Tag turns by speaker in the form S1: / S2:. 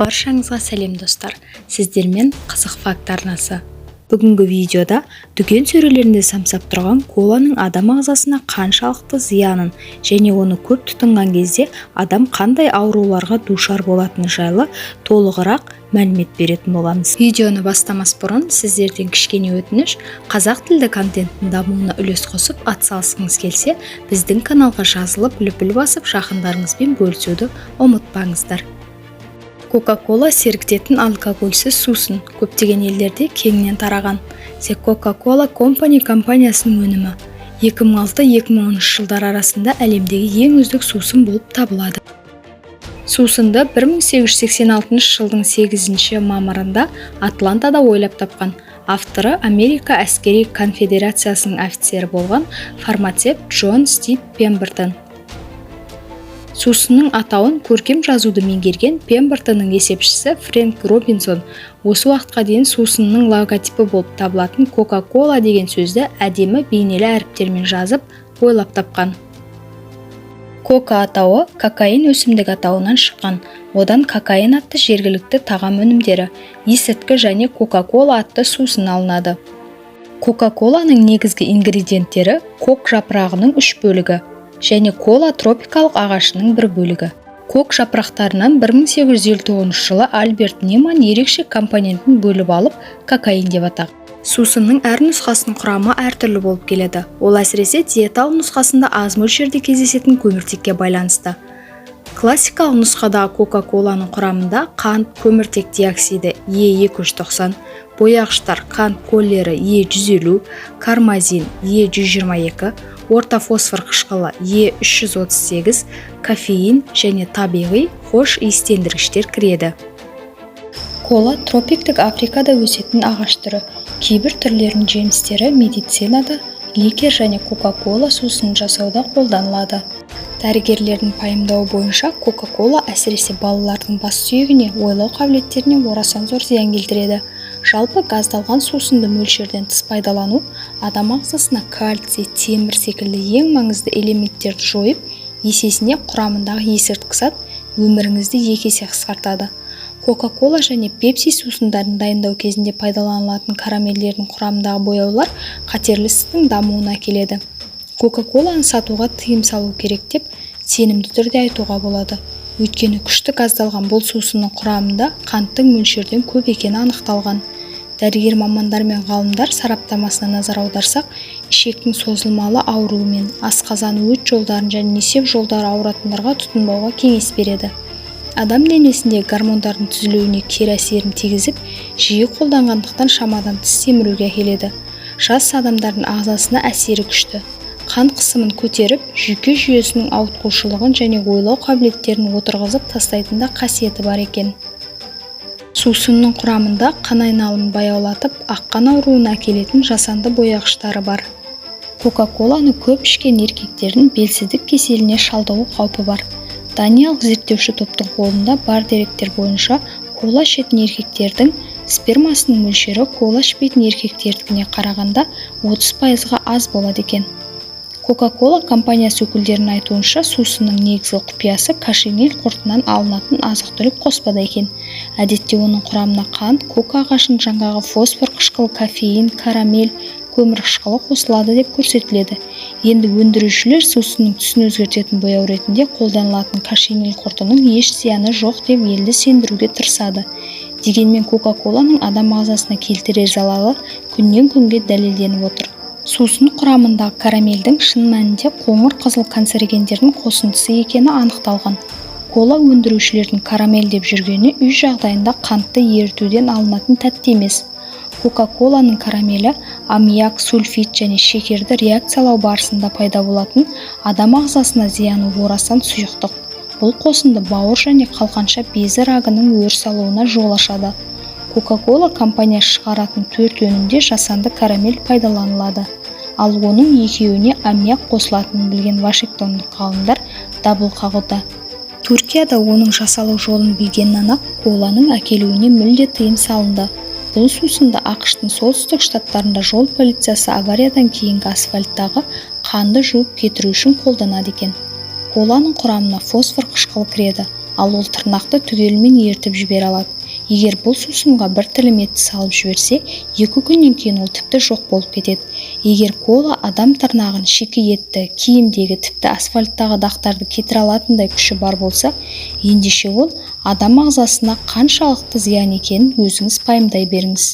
S1: Баршаңызға сәлем достар, сіздермен қызық факт арнасы. Бүгінгі видеода дүкен сөрелерінде самсап тұрған коланың адам ағзасына қаншалықты зиянын және оны көп тұтынған кезде адам қандай ауруларға душар болатыны жайлы толығырақ мәлімет беретін боламыз. Видеоны бастамас бұрын сіздерден кішкене өтініш, қазақ тілді контенттің дамуына үлес қосып атсалысқыңыз келсе, біздің каналға жазылып, лүпіл басып, жақындарыңызбен бөлісуді ұмытпаңыздар. Кока-кола сергітетін алкогольсіз сусын көптеген елдерде кеңінен тараған. Тек Coca-Cola Company компаниясының өнімі 2006-2013 жылдар арасында әлемдегі ең үздік сусын болып табылады. Сусынды 1886 жылдың 8 мамырында Атлантада ойлап тапқан. Авторы Америка әскери конфедерациясының офицері болған фармацевт Джон Стив Пембертон. Сусынның атауын көркем жазуды меңгерген Пембертонның есепшісі Фрэнк Робинсон осы уақытқа дейін сусынның логотипі болып табылатын Coca-Cola деген сөзді әдемі бейнелі әріптермен жазып ойлап тапқан. Кока атауы кокаин өсімдік атауынан шыққан. Одан кокаин атты жергілікті тағам өнімдері, есірткі және Coca-Cola атты сусын алынады. Coca-Cola'ның негізгі ингредиенттері кок жапырағының 3 бөлігі және кола тропикалық ағашының бір бөлігі. Кок жапырақтарынан 1859 жылы Альберт Неман ерекше компонентін бөліп алып, кокаин деп атаған. Сусынның әр нұсқасының құрамы әртүрлі болып келеді. Ол әсіресе диеталық нұсқасында аз мөлшерде кездесетін көміртекке байланысты. Классикалық нұсқадағы Coca-Cola'ның құрамында қант, көміртек диоксиді Е290, бояғыштар қант коллері Е150, кармазин Е122, орта фосфор қышқылы Е338, кофеин және табиғи хош иістендіргіштер кіреді. Кола тропиктік Африкада өсетін ағаш түрі. Кейбір түрлерінің жемістері медицинада, ликер және Coca-Cola сусынын жасауда қолданылады. Дәрігерлердің пайымдауы бойынша Coca-Cola әсіресе балалардың бас сүйегіне, ойлау қабілеттеріне орасан зор зиян келтіреді. Жалпы газдалған сусынды мөлшерден тыс пайдалану адам ағзасына кальций, темір секілді ең маңызды элементтерді жойып, есесіне құрамындағы есірткі зат өміріңізді 2 есе қысқартады. Coca-Cola және Pepsi сусындарын дайындау кезінде пайдаланылатын карамельдердің құрамындағы бояулар қатерлі ісіктің дамуына әкеледі. Coca-Cola'ны сатуға тыйым салу керек деп сенімді түрде айтуға болады. Өйткені күшті газдалған бұл сусынның құрамында қанттың мөлшерден көп екені анықталған. Дәрігер мамандар мен ғалымдар сараптамасына назар аударсақ, ішектің созылмалы ауруымен, асқазан өт жолдарын және несеп жолдары ауыратындарға тұтынбауға кеңес береді. Адам денесіндегі гормондардың түзілуіне кері әсерін тигізіп, жиі қолданғандықтан шамадан тыс семіруге әкеледі. Жас адамдардың ағзасына әсері күшті. Қан қысымын көтеріп, жүйке жүйесінің ауытқушылығын және ойлау қабілеттерін отырғызып тастайтында қасиеті бар екен. Сусынның құрамында қан айналымын баяулатып, аққан ауруына әкелетін жасанды бояғыштары бар. Coca-Cola'ны көп ішкен еркектердің белсіздік кеселіне шалдығу қаупі бар. Даниялық зерттеуші топтың қолында бар деректер бойынша кола ішетін еркектердің спермасының мөлшері кола ішпейтін еркектердікіне қарағанда 30%-ға аз болады екен. Coca-Cola компаниясы өкілдерінің айтуынша сусынның негізгі құпиясы кошемел құртынан алынатын азық-түлік қоспада екен. Әдетте оның құрамына қант, кока ағашының жаңғағы фосфор қышқылы, кофеин, карамель, көмір қышқылы қосылады деп көрсетіледі. Енді өндірушілер сусынның түсін өзгертетін бояу ретінде қолданылатын кошемел құртының еш зияны жоқ деп елді сендіруге тырысады. Дегенмен Coca-Cola'ның адам ағзасына келтірер залалы күннен күнге дәлелденіп отыр. Сусын құрамындағы карамельдің шын мәнінде қоңыр қызыл канцерогендердің қосындысы екені анықталған. Кола өндірушілердің карамель деп жүргені үй жағдайында қантты ерітуден алынатын тәтті емес. Coca-Cola'ның карамелі аммиак, сульфид және шекерді реакциялау барысында пайда болатын адам ағзасына зияны орасан сұйықтық. Бұл қосынды бауыр және қалқанша безі рагының өріс алуына жол ашады. Coca-Cola компаниясы шығаратын 4 өнімде жасанды карамель пайдаланылады. Ал оның екеуіне аммиак қосылатынын білген вашингтондық ғалымдар дабыл қағуда. Түркияда оның жасалу жолын білгеннен-ақ коланың әкелуіне мүлде тыйым салынды. Бұл сусынды ақш-тың солтүстік штаттарында жол полициясы авариядан кейінгі асфальттағы қанды жуып кетіру үшін қолданады екен. Коланың құрамына фосфор қышқылы кіреді, ал ол тырнақты түгелімен ерітіп жібере алады. Егер бұл сусынға бір тілім етті салып жіберсе, 2 күннен кейін ол тіпті жоқ болып кетеді. Егер кола адам тырнағын, шикі етті, киімдегі, тіпті асфальттағы дақтарды кетіре алатындай күші бар болса, ендеше ол адам ағзасына қаншалықты зиян екенін өзіңіз пайымдай беріңіз.